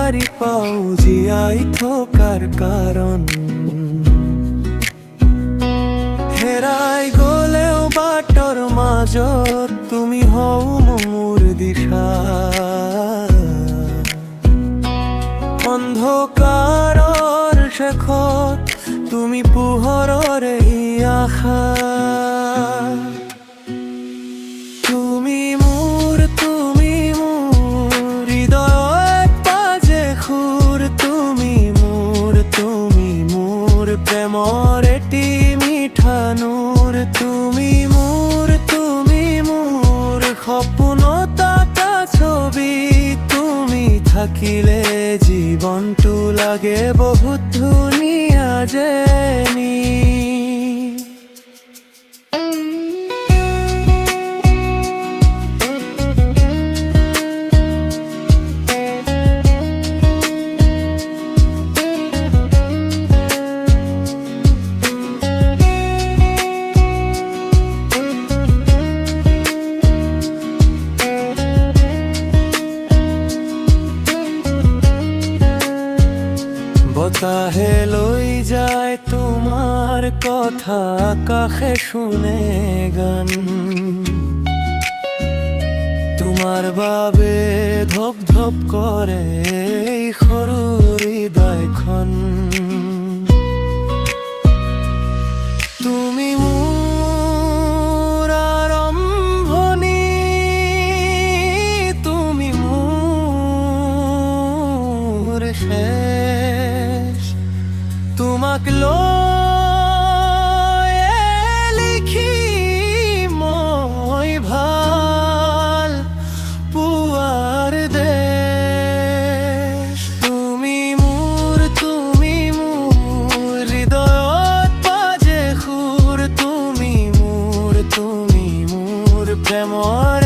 বিচাৰি পাওঁ জীয়াই থকাৰ কাৰণ। হেৰাই গলেও বাটৰ মাজত তুমি হও মোৰ দিশা। অন্ধকাৰৰ শেষত তুমি পোহৰৰে আশা। তুমি মোৰ হৃদয়ত বাজে সুৰ। তুমি মোৰ প্ৰেমৰ এটি মিঠা নূৰ। তুমি মোৰ সপোনত আঁকা ছবি। তুমি থাকিলে জীৱনটো লাগে বহুত ধুনীয়া যেনি। বতাহে লৈ যায় তোমাৰ কথা, আকাশে শুনে গান। তোমাৰ বাবে ধপ ধপ কৰে এই সৰু হৃদয়খন। তুমি মোৰ আৰম্ভণি, তুমি মোৰ শেষ। তোমাক লৈ লিখি মই ভাল পোৱাৰ দেশ। তুমি মোৰ হৃদয়ত বাজে সুৰ। তুমি মোৰ প্ৰেমৰ